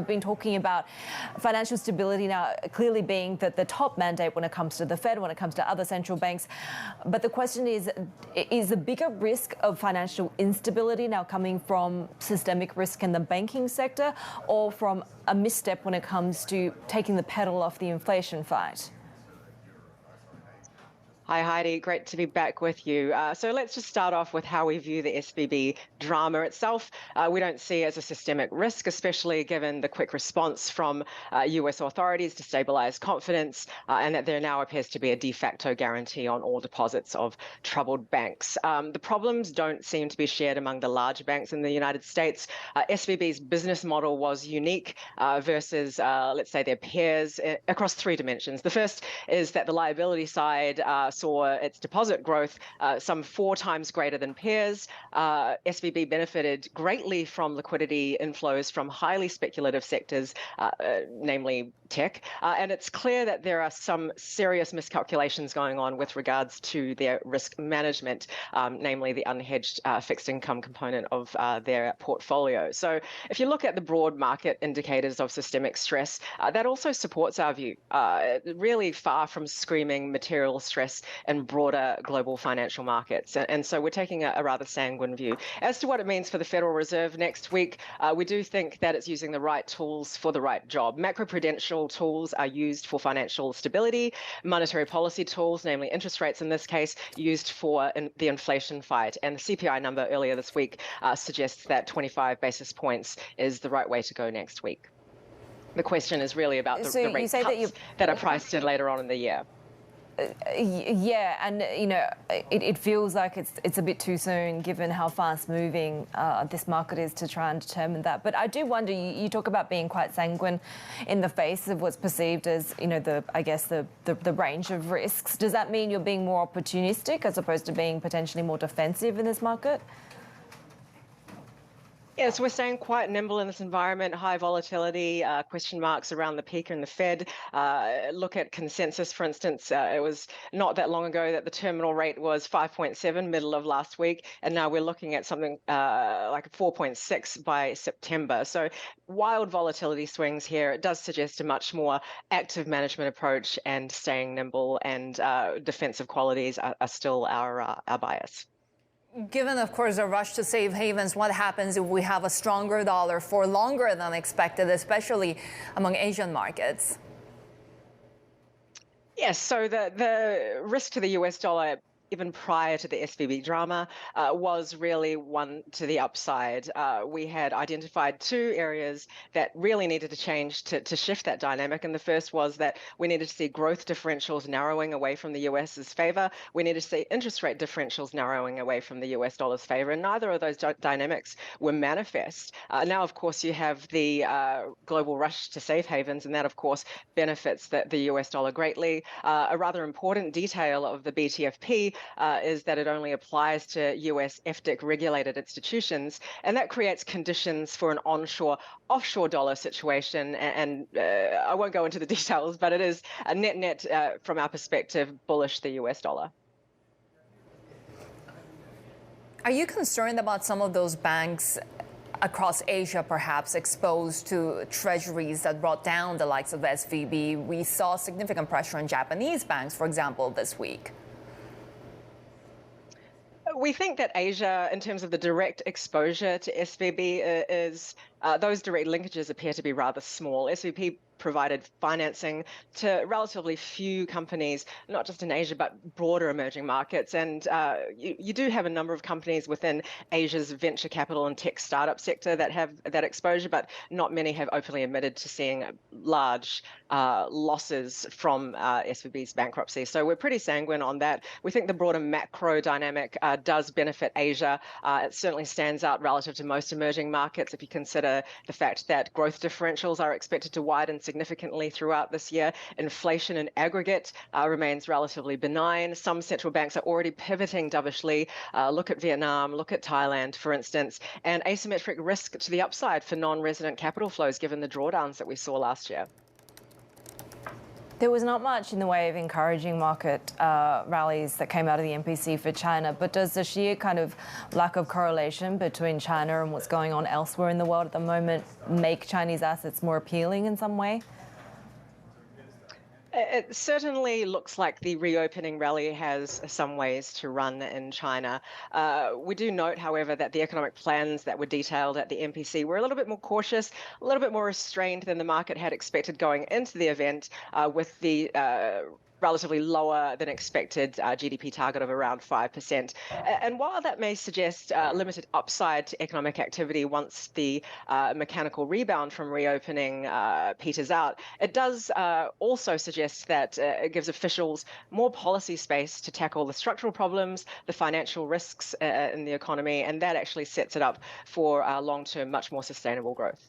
We've been talking about financial stability now clearly being the top mandate when it comes to the Fed, when it comes to other central banks. But the question is the bigger risk of financial instability now coming from systemic risk in the banking sector or from a misstep when it comes to taking the pedal off the inflation fight? Hi, Heidi. Great to be back with you. So let's just start off with how we view the SVB drama itself. We don't see it as a systemic risk, especially given the quick response from US authorities to stabilize confidence and that there now appears to be a de facto guarantee on all deposits of troubled banks. The problems don't seem to be shared among the larger banks in the United States. SVB's business model was unique versus, let's say, their peers across three dimensions. The first is that the liability side saw its deposit growth some 4 times greater than peers. SVB benefited greatly from liquidity inflows from highly speculative sectors, namely tech. And it's clear that there are some serious miscalculations going on with regards to their risk management, namely the unhedged fixed income component of their portfolio. So if you look at the broad market indicators of systemic stress, that also supports our view. Really far from screaming material stress in broader global financial markets. And so we're taking a rather sanguine view. As to what it means for the Federal Reserve next week, we do think that it's using the right tools for the right job. Macroprudential tools are used for financial stability. Monetary policy tools, namely interest rates in this case, used for the inflation fight. And the CPI number earlier this week suggests that 25 basis points is the right way to go next week. The question is really about the rate cuts that are priced in later on in the year. Yeah, and it feels like it's a bit too soon given how fast moving this market is to try and determine that. But I do wonder, you talk about being quite sanguine in the face of what's perceived as the range of risks. Does that mean you're being more opportunistic as opposed to being potentially more defensive in this market? Yes, we're staying quite nimble in this environment, high volatility, question marks around the peak and the Fed. Look at consensus, for instance. It was not that long ago that the terminal rate was 5.7 middle of last week, and now we're looking at something like 4.6 by September. So wild volatility swings here. It does suggest a much more active management approach, and staying nimble and defensive qualities are still our bias. Given, of course, a rush to safe havens, what happens if we have a stronger dollar for longer than expected, especially among Asian markets? Yes, so the risk to the US dollar, even prior to the SVB drama, was really one to the upside. We had identified 2 areas that really needed to change to shift that dynamic. And the first was that we needed to see growth differentials narrowing away from the US's favor. We needed to see interest rate differentials narrowing away from the US dollar's favor. And neither of those dynamics were manifest. Now, of course, you have the global rush to safe havens, and that, of course, benefits the US dollar greatly. A rather important detail of the BTFP is that it only applies to US FDIC regulated institutions, and that creates conditions for an offshore dollar situation. And I won't go into the details, but it is a net from our perspective bullish the US dollar. Are you concerned about some of those banks across Asia, perhaps exposed to treasuries that brought down the likes of SVB? We saw significant pressure on Japanese banks, for example, this week. We think that Asia, in terms of the direct exposure to SVB, is those direct linkages appear to be rather small. SVB provided financing to relatively few companies, not just in Asia, but broader emerging markets. And you do have a number of companies within Asia's venture capital and tech startup sector that have that exposure, but not many have openly admitted to seeing large losses from SVB's bankruptcy. So we're pretty sanguine on that. We think the broader macro dynamic does benefit Asia. It certainly stands out relative to most emerging markets if you consider the fact that growth differentials are expected to widen significantly throughout this year. Inflation in aggregate remains relatively benign. Some central banks are already pivoting dovishly. Look at Vietnam, look at Thailand, for instance, and asymmetric risk to the upside for non-resident capital flows given the drawdowns that we saw last year. There was not much in the way of encouraging market rallies that came out of the MPC for China, but does the sheer kind of lack of correlation between China and what's going on elsewhere in the world at the moment make Chinese assets more appealing in some way? It certainly looks like the reopening rally has some ways to run in China. We do note, however, that the economic plans that were detailed at the MPC were a little bit more cautious, a little bit more restrained than the market had expected going into the event, with the relatively lower than expected GDP target of around 5%. And while that may suggest limited upside to economic activity once the mechanical rebound from reopening peters out, it does also suggest that it gives officials more policy space to tackle the structural problems, the financial risks in the economy, and that actually sets it up for long-term, much more sustainable growth.